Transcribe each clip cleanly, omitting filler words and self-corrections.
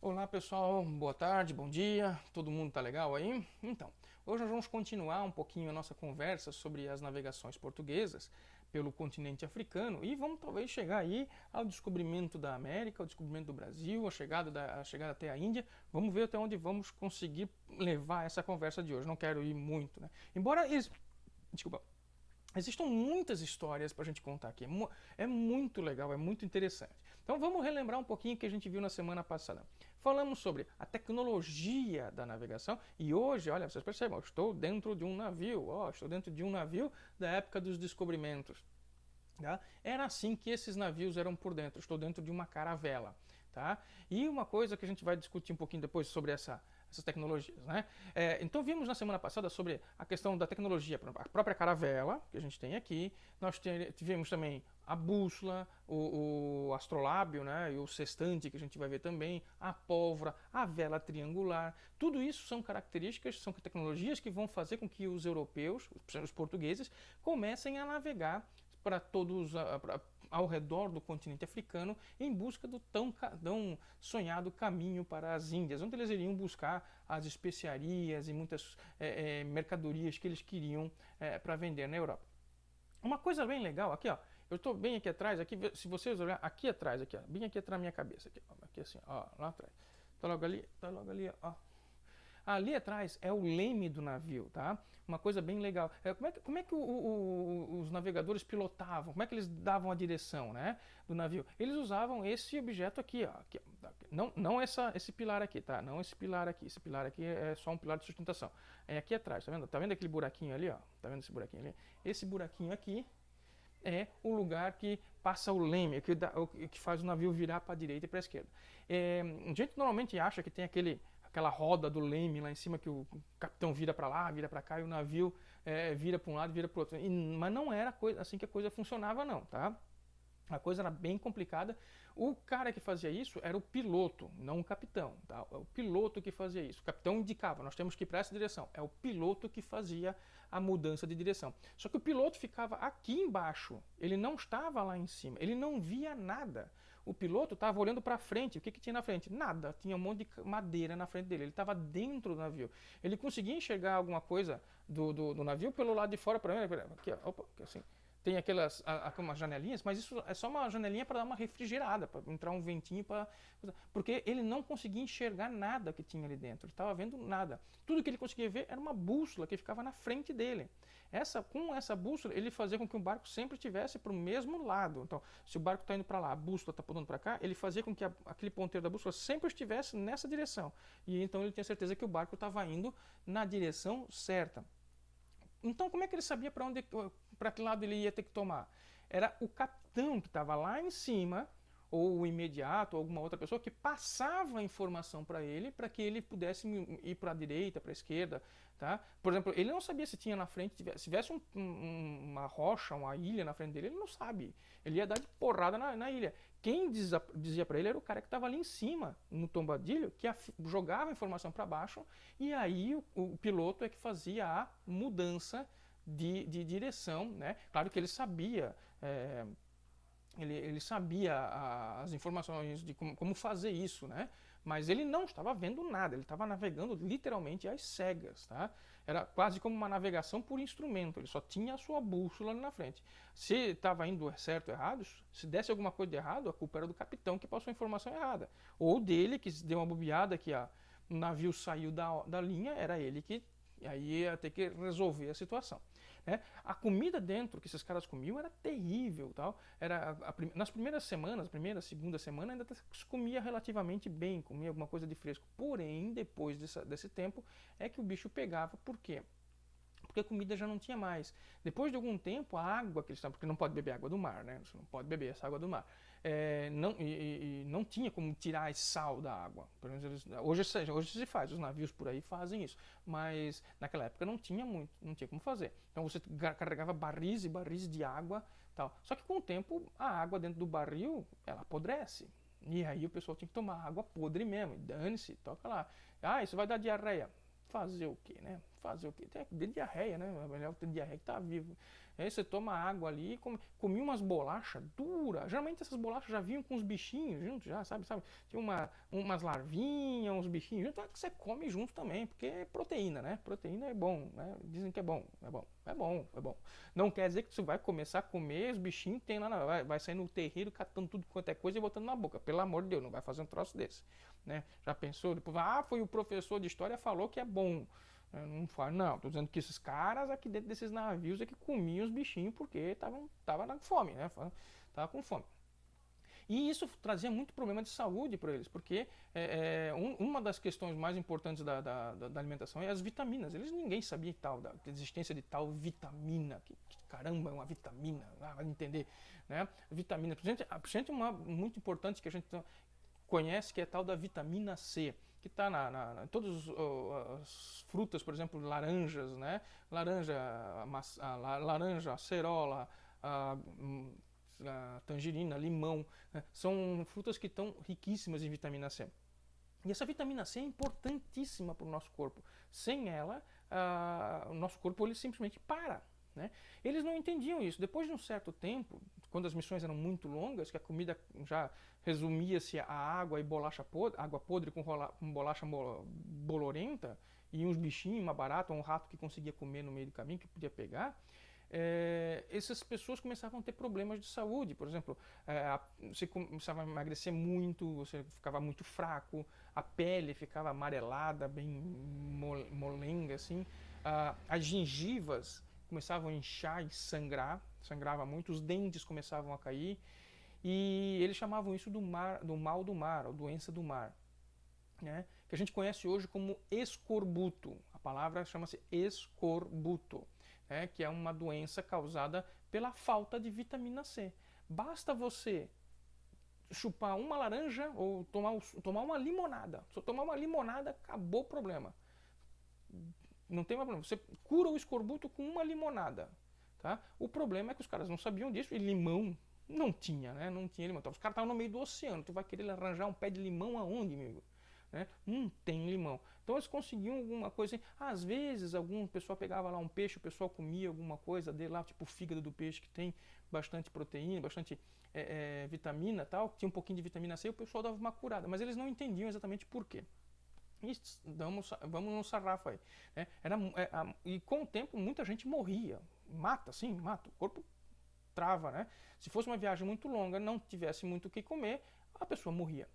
Olá pessoal, boa tarde, bom dia, todo mundo tá legal aí? Então, hoje nós vamos continuar um pouquinho a nossa conversa sobre as navegações portuguesas pelo continente africano e vamos talvez chegar aí ao descobrimento da América, ao descobrimento do Brasil, a chegada até a Índia. Vamos ver até onde vamos conseguir levar essa conversa de hoje. Não quero ir muito, né? Desculpa, existam muitas histórias para a gente contar aqui. É muito legal, é muito interessante. Então vamos relembrar um pouquinho o que a gente viu na semana passada. Falamos sobre a tecnologia da navegação e hoje, olha, vocês percebem, eu estou dentro de um navio, estou dentro de um navio da época dos descobrimentos. Tá? Era assim que esses navios eram por dentro. Estou dentro de uma caravela. Tá? E uma coisa que a gente vai discutir um pouquinho depois sobre essas tecnologias. Né? Então vimos na semana passada sobre a questão da tecnologia, a própria caravela que a gente tem aqui. Nós tivemos também a bússola, o astrolábio, né? E o sextante que a gente vai ver também, a pólvora, a vela triangular. Tudo isso são características, são tecnologias que vão fazer com que os europeus, os portugueses, comecem a navegar para todos ao redor do continente africano em busca do tão sonhado caminho para as Índias, onde eles iriam buscar as especiarias e muitas mercadorias que eles queriam para vender na Europa. Uma coisa bem legal aqui, ó, eu estou bem aqui atrás, aqui, se vocês olharem aqui atrás, aqui, ó, bem aqui atrás da minha cabeça, aqui assim, ó, lá atrás, tá logo ali, ó. Ali atrás é o leme do navio, tá? Uma coisa bem legal. Como é que os navegadores pilotavam? Como é que eles davam a direção, né, do navio? Eles usavam esse objeto aqui, ó. Não esse pilar aqui, tá? Não esse pilar aqui. Esse pilar aqui é só um pilar de sustentação. É aqui atrás, tá vendo? Tá vendo aquele buraquinho ali, ó? Tá vendo esse buraquinho ali? Esse buraquinho aqui é o lugar que passa o leme, que faz o navio virar para a direita e para a esquerda. A gente normalmente acha que tem aquela roda do leme lá em cima que o capitão vira para lá, vira para cá e o navio vira para um lado, vira para o outro. Mas não era assim que a coisa funcionava não, tá? A coisa era bem complicada. O cara que fazia isso era o piloto, não o capitão. Tá? É o piloto que fazia isso. O capitão indicava, nós temos que ir para essa direção. É o piloto que fazia a mudança de direção. Só que o piloto ficava aqui embaixo. Ele não estava lá em cima. Ele não via nada. O piloto estava olhando para frente. O que tinha na frente? Nada. Tinha um monte de madeira na frente dele. Ele estava dentro do navio. Ele conseguia enxergar alguma coisa do navio pelo lado de fora. Aqui, opa, aqui assim, tem umas janelinhas, mas isso é só uma janelinha para dar uma refrigerada, para entrar um ventinho, porque ele não conseguia enxergar nada que tinha ali dentro, ele estava vendo nada. Tudo que ele conseguia ver era uma bússola que ficava na frente dele. Com essa bússola, ele fazia com que o barco sempre estivesse para o mesmo lado. Então, se o barco está indo para lá, a bússola está apontando para cá, ele fazia com que aquele ponteiro da bússola sempre estivesse nessa direção. E então ele tinha certeza que o barco estava indo na direção certa. Então, como é que ele sabia para que lado ele ia ter que tomar? Era o capitão que estava lá em cima, ou o imediato, ou alguma outra pessoa que passava a informação para que ele pudesse ir para a direita, para a esquerda, tá? Por exemplo, ele não sabia se tinha na frente, se tivesse uma rocha, uma ilha na frente dele, ele não sabe. Ele ia dar de porrada na ilha. Quem dizia para ele era o cara que estava ali em cima, no tombadilho, que jogava a informação para baixo, e aí o piloto é que fazia a mudança de direção, né? Claro que ele sabia ele sabia as informações de como fazer isso, né? Mas ele não estava vendo nada, ele estava navegando literalmente às cegas, tá? Era quase como uma navegação por instrumento, ele só tinha a sua bússola ali na frente. Se estava indo certo ou errado, se desse alguma coisa de errado, a culpa era do capitão que passou a informação errada. Ou dele, que deu uma bobeada que o navio saiu da linha, era ele que aí ia ter que resolver a situação. Né? A comida dentro que esses caras comiam era terrível. Tal. Nas primeiras semanas, primeira, segunda semana, ainda se comia relativamente bem, comia alguma coisa de fresco. Porém, depois desse tempo, é que o bicho pegava. Por quê? Porque a comida já não tinha mais. Depois de algum tempo, a água que eles estavam, porque não pode beber água do mar, né? Você não pode beber essa água do mar. Não tinha como tirar a sal da água. Pelo menos hoje se faz, os navios por aí fazem isso. Mas naquela época não tinha muito, não tinha como fazer. Então você carregava barris e barris de água, tal. Só que com o tempo a água dentro do barril ela apodrece. E aí o pessoal tinha que tomar água podre mesmo. Dane-se, toca lá. Ah, isso vai dar diarreia. Fazer o quê, né? Fazer o quê? Tem diarreia, né? É melhor ter diarreia que tá vivo. Aí você toma água ali, comi umas bolachas duras. Geralmente essas bolachas já vinham com os bichinhos juntos, já, sabe? Tinha umas larvinhas, uns bichinhos juntos, que você come junto também, porque é proteína, né? Proteína é bom, né? Dizem que é bom, é bom, é bom, é bom. Não quer dizer que você vai começar a comer os bichinhos que tem lá, vai sair no terreiro catando tudo quanto é coisa e botando na boca. Pelo amor de Deus, não vai fazer um troço desse, né? Já pensou? Depois, foi o professor de história falou que é bom. Não fala, não, tô dizendo que esses caras aqui dentro desses navios é que comiam os bichinhos porque tava na fome, né? Tava com fome. E isso trazia muito problema de saúde para eles, porque uma das questões mais importantes da alimentação é as vitaminas. Ninguém sabia da existência de tal vitamina, que caramba é uma vitamina, vai entender, né? Vitamina, principalmente uma muito importante que a gente conhece, que é a tal da vitamina C, que está em todas as frutas, por exemplo, laranjas, né? Laranja, acerola, a tangerina, limão, né? São frutas que estão riquíssimas em vitamina C. E essa vitamina C é importantíssima para o nosso corpo. Sem ela, o nosso corpo ele simplesmente para. Né? Eles não entendiam isso. Depois de um certo tempo, quando as missões eram muito longas, que a comida já resumia-se a água e bolacha podre, água podre com bolacha bolorenta, e uns bichinhos, uma barata, um rato que conseguia comer no meio do caminho, que podia pegar, essas pessoas começavam a ter problemas de saúde. Por exemplo, você começava a emagrecer muito, você ficava muito fraco, a pele ficava amarelada, bem molenga, assim. As gengivas começavam a inchar e sangrava muito, os dentes começavam a cair, e eles chamavam isso do mal do mar, ou doença do mar, né? Que a gente conhece hoje como escorbuto. A palavra chama-se escorbuto, né? Que é uma doença causada pela falta de vitamina C. Basta você chupar uma laranja ou tomar uma limonada. Se tomar uma limonada, acabou o problema. Não tem mais problema. Você cura o escorbuto com uma limonada. Tá? O problema é que os caras não sabiam disso, e limão não tinha, né? Não tinha limão. Então, os caras estavam no meio do oceano. Tu vai querer arranjar um pé de limão aonde, amigo? Né? Não tem limão. Então eles conseguiam alguma coisa assim. Às vezes algum pessoal pegava lá um peixe, o pessoal comia alguma coisa dele lá, tipo o fígado do peixe, que tem bastante proteína, bastante vitamina, tal, tinha um pouquinho de vitamina C, e o pessoal dava uma curada, mas eles não entendiam exatamente por quê. E vamos no sarrafo aí, né? E com o tempo muita gente morria, mata, o corpo trava, né? Se fosse uma viagem muito longa, não tivesse muito o que comer, a pessoa morria.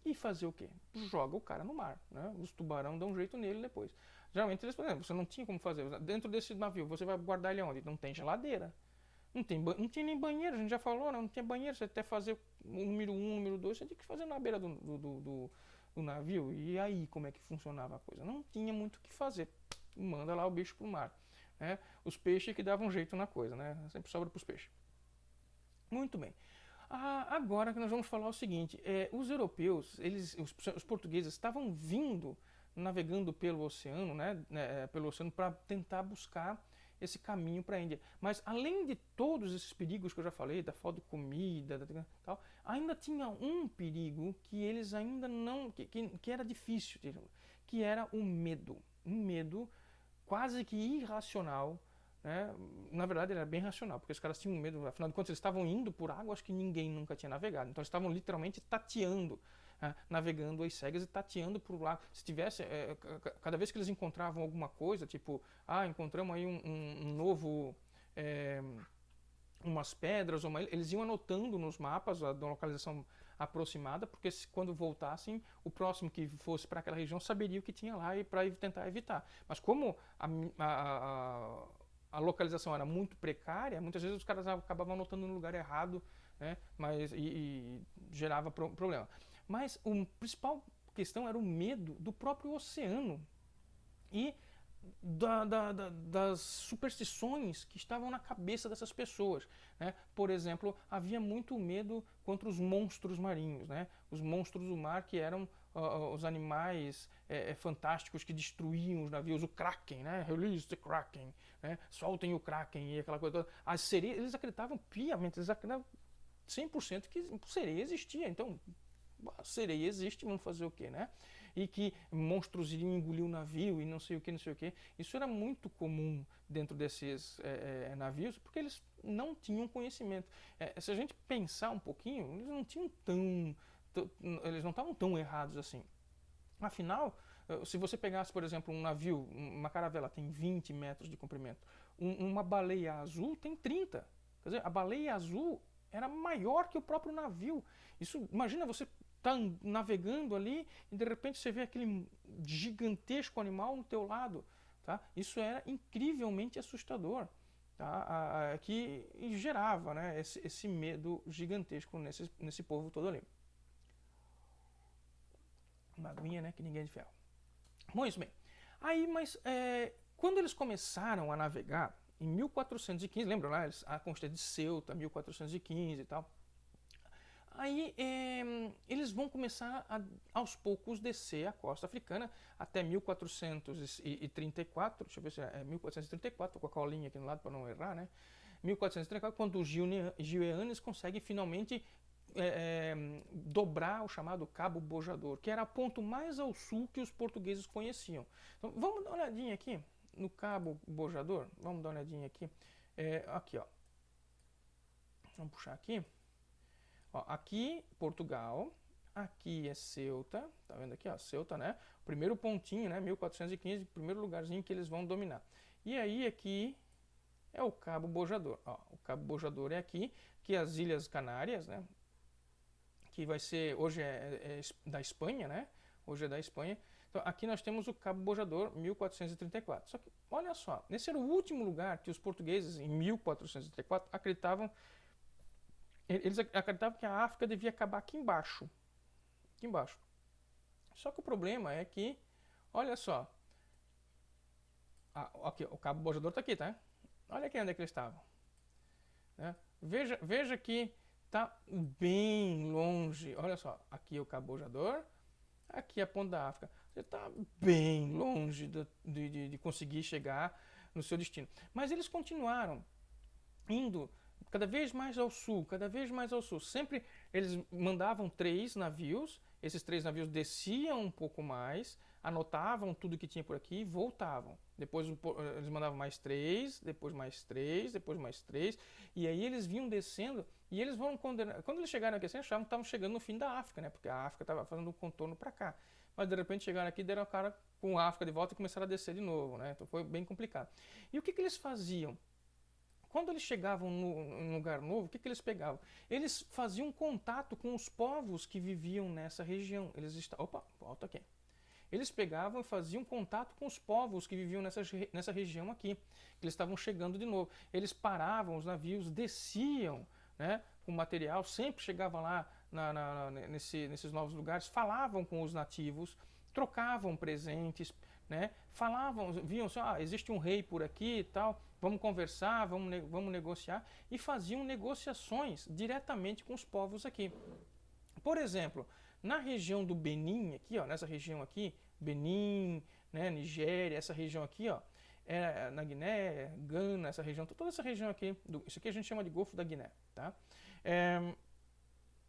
E fazer o quê? Joga o cara no mar, né? Os tubarão dão um jeito nele depois. Geralmente eles, por exemplo, você não tinha como fazer. Dentro desse navio, você vai guardar ele onde? Não tem geladeira. Não tinha nem banheiro, a gente já falou, né? Não tinha banheiro. Você até fazer o número 1, o número 2, você tinha que fazer na beira do navio. E aí, como é que funcionava a coisa? Não tinha muito o que fazer. Manda lá o bicho pro mar. Né? Os peixes que davam jeito na coisa, né? Sempre sobra pros peixes. Muito bem. Agora que nós vamos falar o seguinte, os europeus, os portugueses estavam vindo, navegando pelo oceano, né, pelo oceano para tentar buscar esse caminho para a Índia. Mas além de todos esses perigos que eu já falei, da falta de comida, tal, ainda tinha um perigo que eles ainda não, que era difícil, que era o medo. Um medo quase que irracional. Né? Na verdade, ele era bem racional, porque os caras tinham medo, afinal de contas, eles estavam indo por águas que ninguém nunca tinha navegado. Então, eles estavam literalmente tateando, navegando as cegas e tateando por lá. Se tivesse, cada vez que eles encontravam alguma coisa, tipo, encontramos aí um novo. Umas pedras, eles iam anotando nos mapas a localização aproximada, porque quando voltassem, o próximo que fosse para aquela região saberia o que tinha lá e para tentar evitar. Mas como a localização era muito precária, muitas vezes os caras acabavam anotando no lugar errado, né? E gerava problema. Mas a principal questão era o medo do próprio oceano e das superstições que estavam na cabeça dessas pessoas. Né? Por exemplo, havia muito medo contra os monstros marinhos, né? Os monstros do mar, que eram os animais fantásticos que destruíam os navios, o Kraken, né? Release the Kraken, né? Soltem o Kraken e aquela coisa toda. As sereias, eles acreditavam piamente, eles acreditavam 100% que sereia existia. Então, A sereia existe, vamos fazer o quê, né? E que monstros iriam engolir o navio e não sei o que, não sei o que. Isso era muito comum dentro desses navios, porque eles não tinham conhecimento. Se a gente pensar um pouquinho, eles não tinham eles não estavam tão errados assim. Afinal, se você pegasse, por exemplo, um navio, uma caravela tem 20 metros de comprimento, uma baleia azul tem 30. Quer dizer, a baleia azul era maior que o próprio navio. Isso, imagina você tá navegando ali e de repente você vê aquele gigantesco animal no teu lado, tá? Isso era incrivelmente assustador, tá? Que gerava, né, esse medo gigantesco nesse povo todo ali. Uma aguinha, né, que ninguém é de ferro. Muito bem. Aí, mas quando eles começaram a navegar, em 1415, lembra lá, a Conquista de Ceuta, 1415 e tal. Aí eles vão começar aos poucos descer a costa africana até 1434, deixa eu ver se é 1434, com a colinha aqui no lado para não errar, né? 1434, quando os Giulianes conseguem finalmente dobrar o chamado Cabo Bojador, que era o ponto mais ao sul que os portugueses conheciam. Então, vamos dar uma olhadinha aqui no Cabo Bojador. Vamos dar uma olhadinha aqui. Aqui, ó. Vamos puxar aqui. Ó, aqui, Portugal. Aqui é Ceuta. Tá vendo aqui, ó? Ceuta, né? O primeiro pontinho, né? 1415, primeiro lugarzinho que eles vão dominar. E aí, aqui é o Cabo Bojador. Ó, o Cabo Bojador é aqui, que é as Ilhas Canárias, né? Que vai ser, hoje é da Espanha, né? Hoje é da Espanha. Então, aqui nós temos o Cabo Bojador, 1434. Só que, olha só, esse era o último lugar que os portugueses, em 1434, acreditavam. Eles acreditavam que a África devia acabar aqui embaixo. Aqui embaixo. Só que o problema é que, olha só. Aqui, o Cabo Bojador está aqui, tá? Olha aqui onde é que eles estavam. Né? Veja que está bem longe. Olha só, aqui é o Cabo Bojador, aqui é a Ponta da África. Você está bem longe de conseguir chegar no seu destino. Mas eles continuaram indo cada vez mais ao sul, cada vez mais ao sul. Sempre eles mandavam 3 navios, esses 3 navios desciam um pouco mais, anotavam tudo que tinha por aqui e voltavam. Depois eles mandavam mais 3, depois mais 3, depois mais 3, e aí eles vinham descendo e eles vão condenar. Quando eles chegaram aqui, assim, achavam que estavam chegando no fim da África, né? Porque a África estava fazendo um contorno para cá. Mas de repente chegaram aqui, deram a cara com a África de volta e começaram a descer de novo, né? Então foi bem complicado. E o que eles faziam? Quando eles chegavam num lugar novo, o que eles pegavam? Eles faziam contato com os povos que viviam nessa região. Opa, volta aqui. Eles pegavam e faziam contato com os povos que viviam nessa região aqui, que eles estavam chegando de novo. Eles paravam os navios, desciam, né, com material, sempre chegavam lá nesses novos lugares, falavam com os nativos, trocavam presentes, né, viam assim, existe um rei por aqui e tal, vamos conversar, vamos negociar, e faziam negociações diretamente com os povos aqui. Por exemplo, na região do Benin, aqui, ó, nessa região aqui, Benin, né, Nigéria, essa região aqui, ó, na Guiné, Gana, essa região, toda essa região aqui, isso aqui a gente chama de Golfo da Guiné, tá?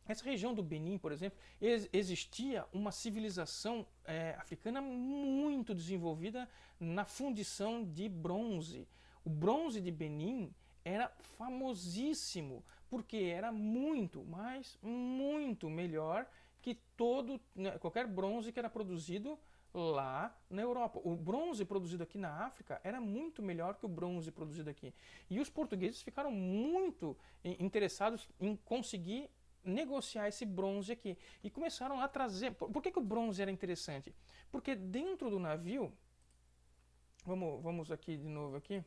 Essa região do Benin, por exemplo, existia uma civilização africana muito desenvolvida na fundição de bronze. O bronze de Benin era famosíssimo, porque era muito, mas muito melhor que qualquer bronze que era produzido lá na Europa. O bronze produzido aqui na África era muito melhor que o bronze produzido aqui. E os portugueses ficaram muito interessados em conseguir negociar esse bronze aqui. E começaram a trazer... Por que o bronze era interessante? Porque dentro do navio... Vamos aqui de novo aqui.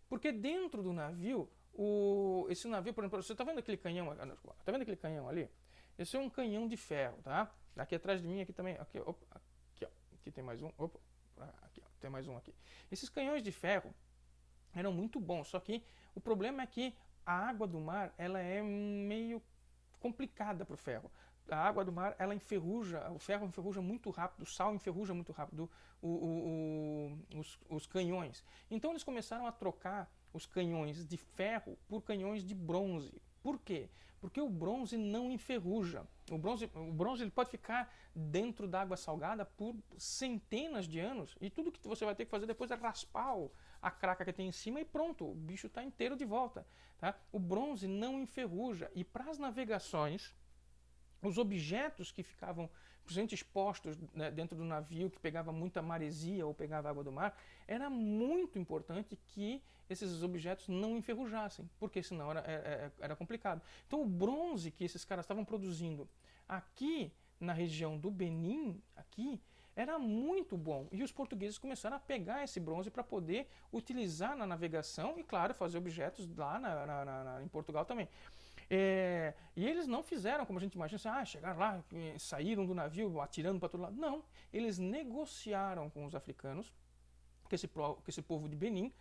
Porque dentro do navio, esse navio, por exemplo, você está vendo aquele canhão? Está vendo aquele canhão ali? Esse é um canhão de ferro, tá? Aqui atrás de mim, aqui também, aqui, opa, aqui, ó, aqui tem mais um, opa, aqui, ó, tem mais um aqui. Esses canhões de ferro eram muito bons, só que o problema é que a água do mar, ela é meio complicada para o ferro. A água do mar, ela enferruja, o ferro enferruja muito rápido, o sal enferruja muito rápido os canhões. Então eles começaram a trocar os canhões de ferro por canhões de bronze. Por quê? Porque o bronze não enferruja. O bronze ele pode ficar dentro da água salgada por centenas de anos e tudo que você vai ter que fazer depois é raspar a craca que tem em cima e pronto, o bicho está inteiro de volta. Tá? O bronze não enferruja e para as navegações, os objetos que ficavam principalmente expostos, né, dentro do navio, que pegava muita maresia ou pegava água do mar, era muito importante que esses objetos não enferrujassem, porque senão era complicado. Então o bronze que esses caras estavam produzindo aqui na região do Benin, aqui, era muito bom. E os portugueses começaram a pegar esse bronze para poder utilizar na navegação e, claro, fazer objetos lá em Portugal também. E eles não fizeram, como a gente imagina, assim, chegaram lá, saíram do navio atirando para todo lado. Não, eles negociaram com os africanos, com esse povo de Benin.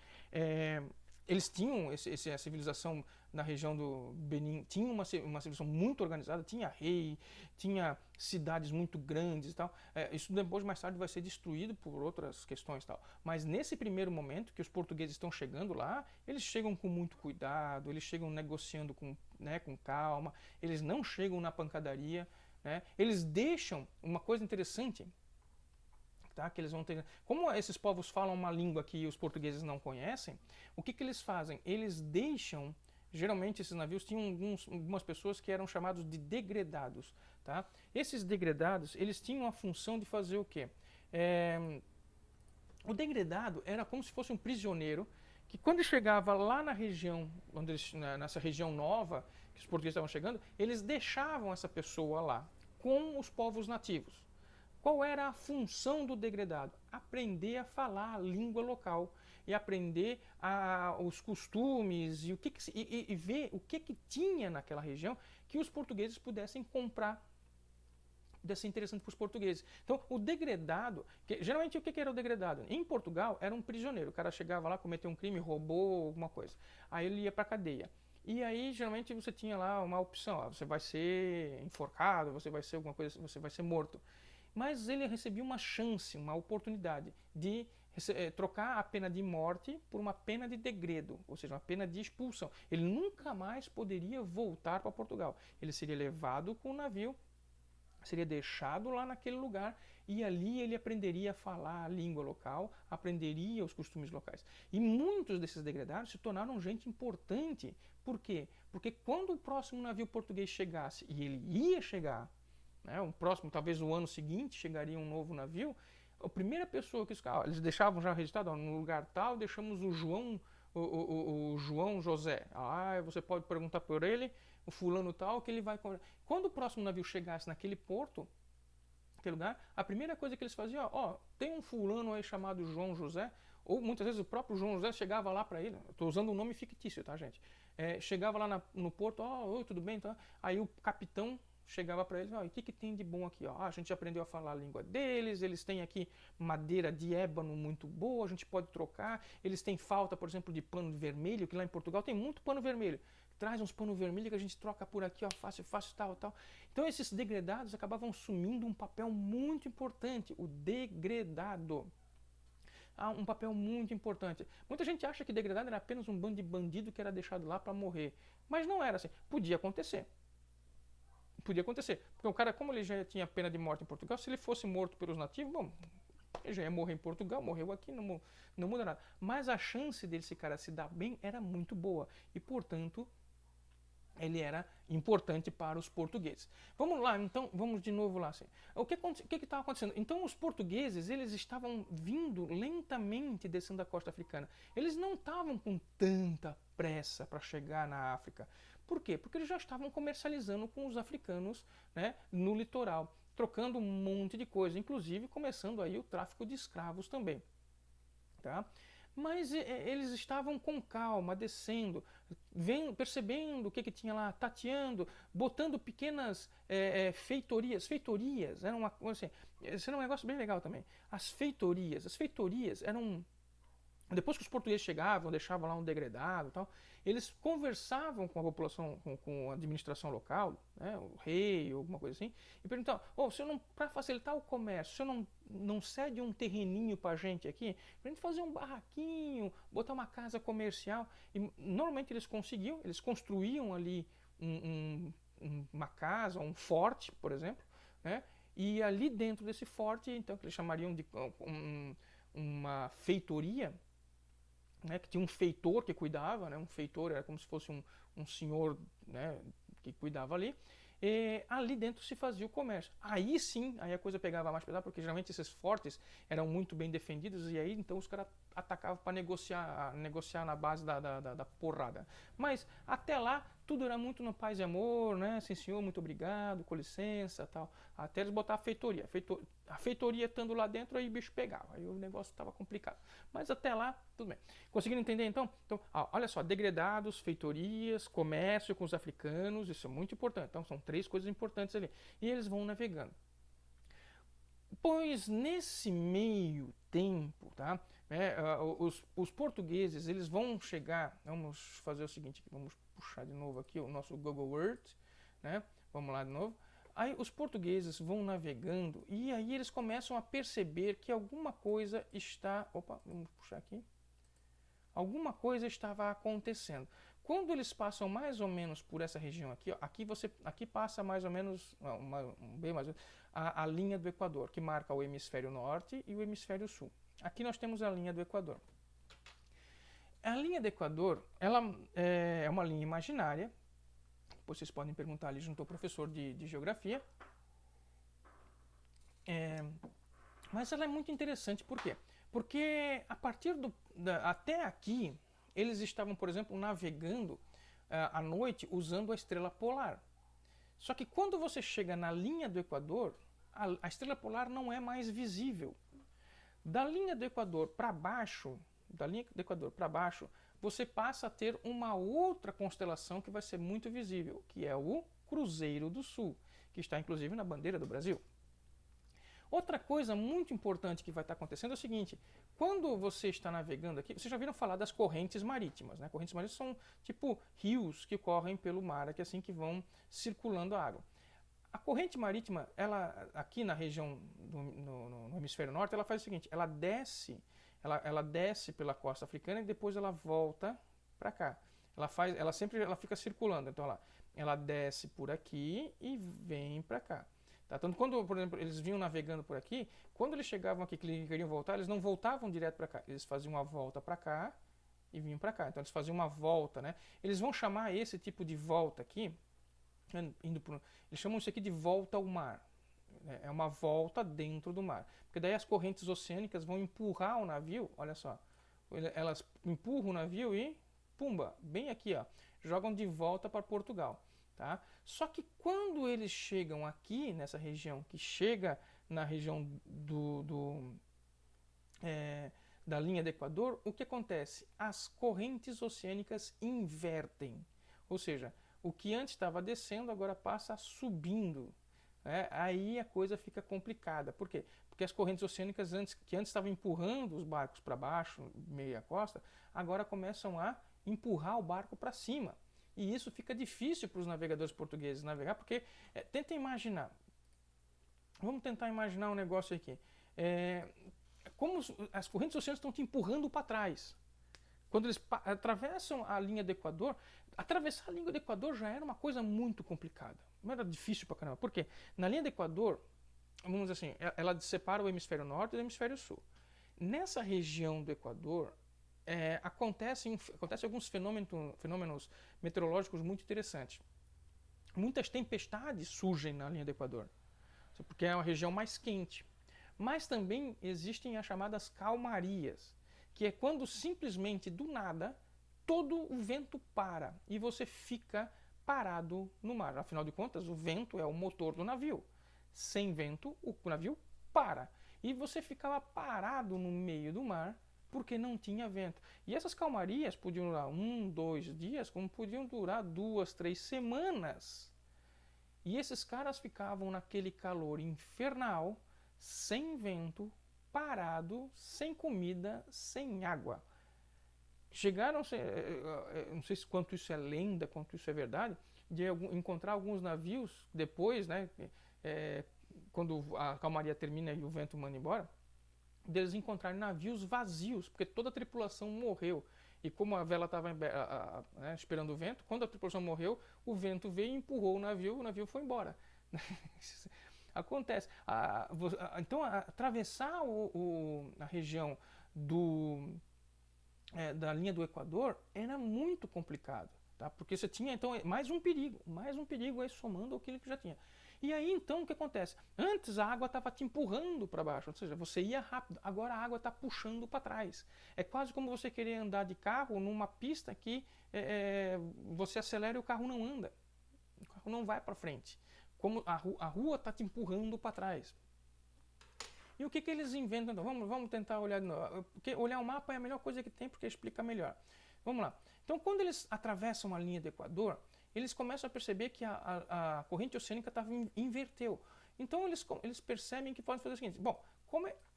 Eles tinham a civilização na região do Benin, tinha uma civilização muito organizada, tinha rei, tinha cidades muito grandes e tal. Isso depois, mais tarde, vai ser destruído por outras questões e tal. Mas nesse primeiro momento que os portugueses estão chegando lá, eles chegam com muito cuidado, eles chegam negociando com calma, eles não chegam na pancadaria, né? Eles deixam uma coisa interessante. Tá? Que eles vão ter. Como esses povos falam uma língua que os portugueses não conhecem, o que eles fazem? Eles deixam. Geralmente esses navios tinham algumas pessoas que eram chamados de degredados. Tá? Esses degredados, eles tinham a função de fazer o quê? O degredado era como se fosse um prisioneiro que quando chegava lá na região, nessa região nova que os portugueses estavam chegando, eles deixavam essa pessoa lá com os povos nativos. Qual era a função do degredado? Aprender a falar a língua local e aprender os costumes e ver o que tinha naquela região que os portugueses pudessem comprar, pudesse ser interessante para os portugueses. Então, o degredado, geralmente o que era o degredado? Em Portugal era um prisioneiro, o cara chegava lá, cometeu um crime, roubou alguma coisa, aí ele ia para a cadeia. E aí, geralmente, você tinha lá uma opção, você vai ser enforcado, você vai ser alguma coisa, você vai ser morto. Mas ele recebia uma chance, uma oportunidade de trocar a pena de morte por uma pena de degredo, ou seja, uma pena de expulsão. Ele nunca mais poderia voltar para Portugal. Ele seria levado com o navio, seria deixado lá naquele lugar e ali ele aprenderia a falar a língua local, aprenderia os costumes locais. E muitos desses degredados se tornaram gente importante. Por quê? Porque quando o próximo navio português chegasse, e ele ia chegar, um próximo, talvez no ano seguinte, chegaria um novo navio, a primeira pessoa que eles deixavam já registrado, no lugar tal, deixamos o João, o João José. Você pode perguntar por ele, o fulano tal, que ele vai... Quando o próximo navio chegasse naquele porto, naquele lugar, a primeira coisa que eles faziam, tem um fulano aí chamado João José, ou muitas vezes o próprio João José chegava lá para ele, estou usando um nome fictício, tá, gente? Chegava lá no porto, oi, tudo bem? Então, aí o capitão chegava para eles, o que tem de bom aqui? A gente aprendeu a falar a língua deles, eles têm aqui madeira de ébano muito boa, a gente pode trocar, eles têm falta, por exemplo, de pano vermelho, que lá em Portugal tem muito pano vermelho. Traz uns pano vermelho que a gente troca por aqui, fácil, tal. Então esses degredados acabavam assumindo um papel muito importante, o degredado. Um papel muito importante. Muita gente acha que degredado era apenas um bando de bandido que era deixado lá para morrer. Mas não era assim. Podia acontecer. Porque o cara, como ele já tinha pena de morte em Portugal, se ele fosse morto pelos nativos, ele já ia morrer em Portugal, morreu aqui, não muda nada. Mas a chance desse cara se dar bem era muito boa. E, portanto, ele era importante para os portugueses. Vamos lá, então, vamos de novo lá. Assim. O que estava acontecendo? Então, os portugueses, eles estavam vindo lentamente descendo a costa africana. Eles não estavam com tanta pressa para chegar na África. Por quê? Porque eles já estavam comercializando com os africanos, né, no litoral, trocando um monte de coisa, inclusive começando aí o tráfico de escravos também. Tá? Mas eles estavam com calma, descendo, percebendo o que tinha lá, tateando, botando pequenas feitorias. Feitorias eram uma coisa assim, esse era um negócio bem legal também. As feitorias eram... Depois que os portugueses chegavam, deixavam lá um degredado e tal, eles conversavam com a população, com a administração local, né, o rei ou alguma coisa assim, e perguntavam, para facilitar o comércio, você não cede um terreninho para a gente aqui? Para a gente fazer um barraquinho, botar uma casa comercial. E normalmente eles conseguiam, eles construíam ali uma casa, um forte, por exemplo, né? E ali dentro desse forte, então, que eles chamariam de uma feitoria, né? Que tinha um feitor que cuidava, né? Um feitor era como se fosse um senhor, né? Que cuidava ali. E ali dentro se fazia o comércio. Aí sim, aí a coisa pegava mais pesado, porque geralmente esses fortes eram muito bem defendidos, e aí então os caras atacavam para negociar na base da porrada. Mas até lá, tudo era muito no paz e amor, né? Sim senhor, muito obrigado, com licença, tal. Até eles botar a feitoria. A feitoria estando lá dentro, aí o bicho pegava. Aí o negócio estava complicado. Mas até lá, tudo bem. Conseguiram entender então? Então, olha só, degredados, feitorias, comércio com os africanos, isso é muito importante. Então, são três coisas importantes ali. E eles vão navegando. Pois nesse meio tempo, tá? Os portugueses, eles vão chegar, vamos fazer o seguinte, vamos puxar de novo aqui o nosso Google Earth, né? Vamos lá de novo. Aí os portugueses vão navegando e aí eles começam a perceber que alguma coisa está... Opa, vamos puxar aqui. Alguma coisa estava acontecendo. Quando eles passam mais ou menos por essa região aqui, ó, aqui passa mais ou menos, bem mais ou menos, a linha do Equador, que marca o hemisfério norte e o hemisfério sul. Aqui nós temos a linha do Equador. A linha do Equador, ela é uma linha imaginária. Vocês podem perguntar ali junto ao professor de geografia. Mas ela é muito interessante, por quê? Porque a partir até aqui, eles estavam, por exemplo, navegando à noite usando a estrela polar. Só que quando você chega na linha do Equador, a estrela polar não é mais visível. Da linha do Equador para baixo, você passa a ter uma outra constelação que vai ser muito visível, que é o Cruzeiro do Sul, que está inclusive na bandeira do Brasil. Outra coisa muito importante que vai estar acontecendo é o seguinte: quando você está navegando aqui, vocês já ouviram falar das correntes marítimas, né? Correntes marítimas são tipo rios que correm pelo mar, aqui assim, que vão circulando a água. A corrente marítima, ela aqui na região no hemisfério norte, ela faz o seguinte: ela desce pela costa africana e depois ela volta para cá. Ela fica circulando. Então ela desce por aqui e vem para cá. Tá? Então, quando, por exemplo, eles vinham navegando por aqui, quando eles chegavam aqui que queriam voltar, eles não voltavam direto para cá. Eles faziam uma volta para cá e vinham para cá. Então, eles faziam uma volta, né? Eles vão chamar esse tipo de volta aqui, eles chamam isso aqui de volta ao mar. É uma volta dentro do mar. Porque daí as correntes oceânicas vão empurrar o navio, olha só. Elas empurram o navio e, pumba, bem aqui, ó, jogam de volta para Portugal. Tá? Só que quando eles chegam aqui, nessa região, que chega na região da linha do Equador, o que acontece? As correntes oceânicas invertem. Ou seja, o que antes estava descendo agora passa subindo. Aí a coisa fica complicada. Por quê? Porque as correntes oceânicas que antes estavam empurrando os barcos para baixo, meia costa, agora começam a empurrar o barco para cima. E isso fica difícil para os navegadores portugueses navegar, porque tenta imaginar. Vamos tentar imaginar um negócio aqui. Como as correntes oceânicas estão te empurrando para trás. Quando eles atravessam a linha do Equador, atravessar a linha do Equador já era uma coisa muito complicada. Não era difícil pra caramba. Por quê? Na linha do Equador, vamos dizer assim, ela separa o hemisfério norte do hemisfério sul. Nessa região do Equador, acontecem alguns fenômenos meteorológicos muito interessantes. Muitas tempestades surgem na linha do Equador, porque é uma região mais quente. Mas também existem as chamadas calmarias, que é quando simplesmente do nada todo o vento para e você fica parado no mar. Afinal de contas, o vento é o motor do navio. Sem vento, o navio para. E você ficava parado no meio do mar porque não tinha vento. E essas calmarias podiam durar 1, 2 dias, como podiam durar 2, 3 semanas. E esses caras ficavam naquele calor infernal, sem vento, parado, sem comida, sem água. Chegaram, não sei quanto isso é lenda, quanto isso é verdade, de encontrar alguns navios depois, né, quando a calmaria termina e o vento manda embora, deles encontrarem navios vazios, porque toda a tripulação morreu. E como a vela estava né, esperando o vento, quando a tripulação morreu, o vento veio e empurrou o navio foi embora. Acontece. Então, atravessar a região da linha do Equador era muito complicado, tá? Porque você tinha então mais um perigo aí somando aquilo que já tinha. E aí então o que acontece? Antes a água estava te empurrando para baixo, ou seja, você ia rápido, agora a água está puxando para trás. É quase como você querer andar de carro numa pista que você acelera e o carro não anda, o carro não vai para frente. Como a rua está te empurrando para trás. E o que eles inventam? Então, vamos tentar olhar de novo. Porque olhar o mapa é a melhor coisa que tem, porque explica melhor. Vamos lá. Então, quando eles atravessam a linha do Equador, eles começam a perceber que a corrente oceânica inverteu. Então, eles percebem que podem fazer o seguinte: bom,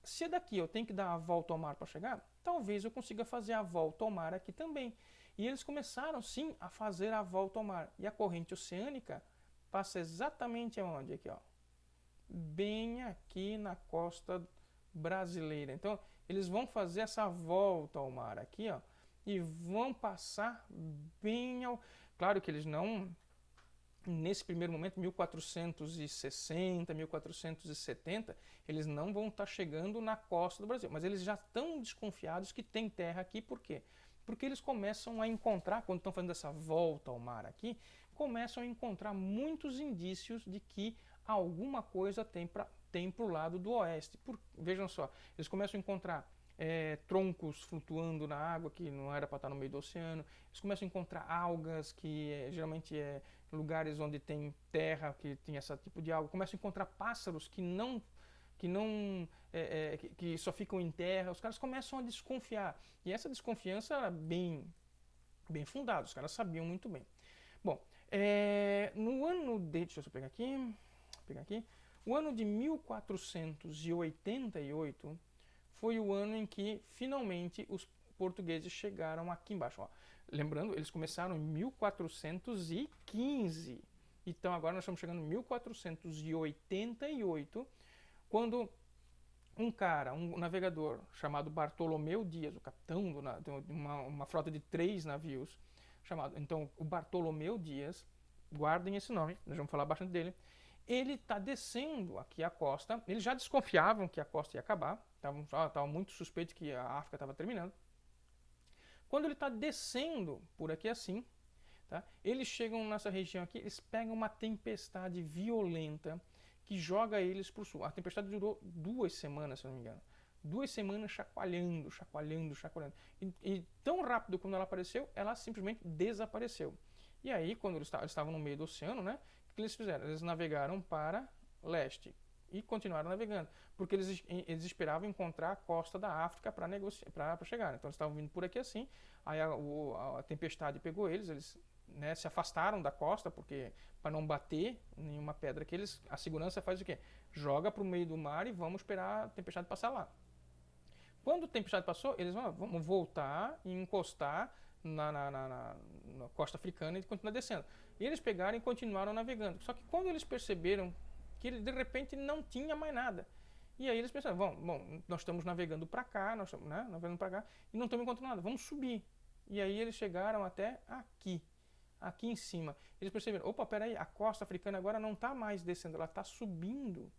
se é daqui eu tenho que dar a volta ao mar para chegar, talvez eu consiga fazer a volta ao mar aqui também. E eles começaram, sim, a fazer a volta ao mar. E a corrente oceânica passa exatamente aonde? Aqui, ó. Bem aqui na costa brasileira. Então, eles vão fazer essa volta ao mar aqui, ó, e vão passar bem ao... Claro que eles não, nesse primeiro momento, 1460, 1470, eles não vão estar chegando na costa do Brasil, mas eles já estão desconfiados que tem terra aqui, por quê? Porque eles começam a encontrar, quando estão fazendo essa volta ao mar aqui, começam a encontrar muitos indícios de que alguma coisa tem para o lado do oeste. Vejam só, eles começam a encontrar troncos flutuando na água que não era para estar no meio do oceano, eles começam a encontrar algas, que geralmente é lugares onde tem terra, que tem esse tipo de alga, começam a encontrar pássaros que só ficam em terra, os caras começam a desconfiar. E essa desconfiança era bem fundada, os caras sabiam muito bem. Bom, no ano de... Deixa eu pegar aqui. O ano de 1488 foi o ano em que finalmente os portugueses chegaram aqui embaixo. Ó. Lembrando, eles começaram em 1415. Então agora nós estamos chegando em 1488, quando um navegador chamado Bartolomeu Dias, o capitão de uma frota de 3 navios, chamado então o Bartolomeu Dias, guardem esse nome, nós vamos falar bastante dele. Ele está descendo aqui a costa, eles já desconfiavam que a costa ia acabar, estavam muito suspeitos que a África estava terminando. Quando ele está descendo por aqui assim, tá, eles chegam nessa região aqui, eles pegam uma tempestade violenta que joga eles para o sul. A tempestade durou 2 semanas, se não me engano. 2 semanas chacoalhando. E tão rápido quando ela apareceu, ela simplesmente desapareceu. E aí, quando eles estavam no meio do oceano, né, o que eles fizeram? Eles navegaram para leste e continuaram navegando, porque eles esperavam encontrar a costa da África para chegar. Então eles estavam vindo por aqui assim, aí a tempestade pegou eles né, se afastaram da costa, porque para não bater nenhuma pedra que a segurança faz o quê? Joga para o meio do mar e vamos esperar a tempestade passar lá. Quando a tempestade passou, eles vamos voltar e encostar na costa africana e continuar descendo. E eles pegaram e continuaram navegando. Só que quando eles perceberam que de repente não tinha mais nada, e aí eles pensaram, bom, nós estamos navegando para cá, e não estamos encontrando nada, vamos subir. E aí eles chegaram até aqui em cima. Eles perceberam, opa, peraí, a costa africana agora não está mais descendo, ela está subindo.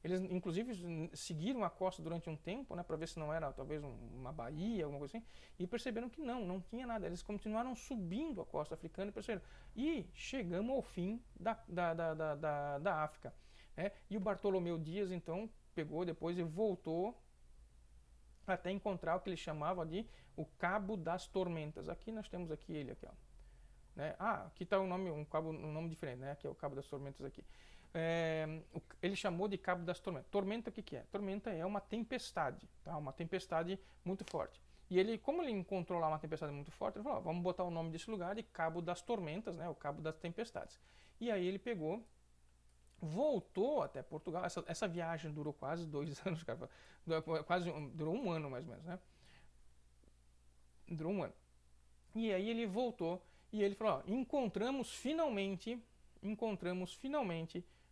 Eles, inclusive, seguiram a costa durante um tempo, né, para ver se não era talvez uma baía, alguma coisa assim, e perceberam que não tinha nada. Eles continuaram subindo a costa africana e perceberam, chegamos ao fim da África. Né? E o Bartolomeu Dias, então, pegou depois e voltou até encontrar o que ele chamava de o Cabo das Tormentas. Aqui nós temos ele aqui, ó. Né? Aqui está um nome diferente, né? Aqui é o Cabo das Tormentas aqui. Ele chamou de Cabo das Tormentas. Tormenta, o que é? Tormenta é uma tempestade, tá? Uma tempestade muito forte. E como ele encontrou lá uma tempestade muito forte, ele falou, vamos botar o nome desse lugar de Cabo das Tormentas, né? O Cabo das Tempestades. E aí ele pegou, voltou até Portugal. Essa viagem durou quase 2 anos, cara. Durou 1 ano mais ou menos, né? Durou 1 ano. E aí ele voltou e ele falou, encontramos finalmente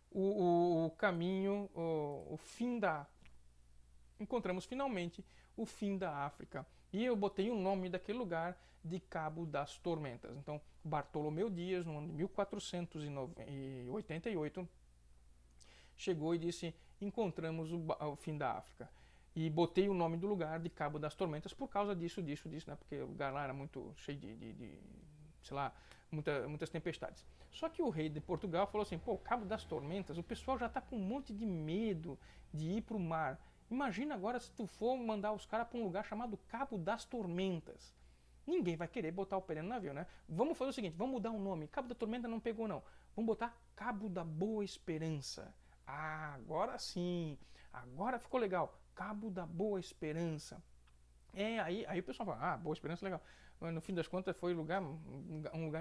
o caminho, encontramos finalmente o fim da África. E eu botei o nome daquele lugar de Cabo das Tormentas. Então, Bartolomeu Dias, no ano de 1488, chegou e disse: encontramos o fim da África. E botei o nome do lugar de Cabo das Tormentas por causa disso, né? Porque o lugar lá era muito cheio sei lá, muitas tempestades. Só que o rei de Portugal falou assim: pô, Cabo das Tormentas, o pessoal já está com um monte de medo de ir para o mar. Imagina agora se tu for mandar os caras para um lugar chamado Cabo das Tormentas. Ninguém vai querer botar o pé no navio, né? Vamos fazer o seguinte, vamos mudar o nome. Cabo da Tormenta não pegou, não. Vamos botar Cabo da Boa Esperança. Ah, agora sim. Agora ficou legal. Cabo da Boa Esperança. Aí o pessoal fala: ah, Boa Esperança, legal. Mas no fim das contas foi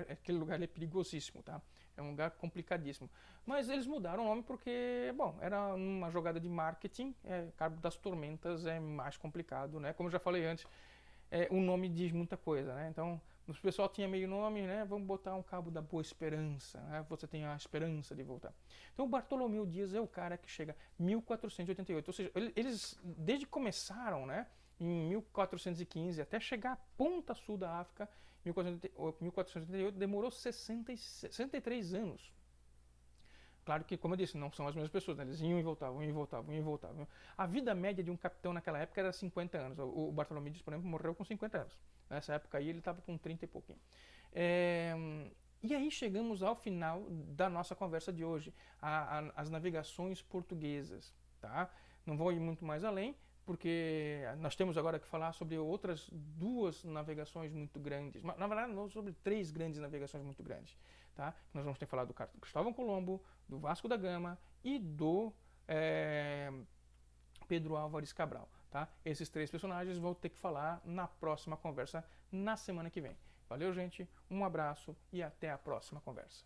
aquele lugar é perigosíssimo, tá? É um lugar complicadíssimo. Mas eles mudaram o nome porque, bom, era uma jogada de marketing. Cabo das Tormentas é mais complicado, né? Como eu já falei antes, o nome diz muita coisa, né? Então, o pessoal tinha meio nome, né? Vamos botar um Cabo da Boa Esperança, né? Você tem a esperança de voltar. Então, o Bartolomeu Dias é o cara que chega em 1488, ou seja, eles desde que começaram, né? Em 1415 até chegar à ponta sul da África, 1488, demorou 63 anos. Claro que, como eu disse, não são as mesmas pessoas, né? Eles iam e voltavam, iam e voltavam, iam e voltavam. A vida média de um capitão naquela época era 50 anos. O Bartolomeu Dias, por exemplo, morreu com 50 anos. Nessa época aí ele estava com 30 e pouquinho. E aí chegamos ao final da nossa conversa de hoje, as navegações portuguesas, tá? Não vou ir muito mais além, porque nós temos agora que falar sobre outras duas navegações muito grandes, na verdade não, sobre 3 grandes navegações muito grandes, tá? Nós vamos ter falado do Cristóvão Colombo, do Vasco da Gama e do Pedro Álvares Cabral, tá? Esses 3 personagens vou ter que falar na próxima conversa, na semana que vem. Valeu, gente, um abraço e até a próxima conversa.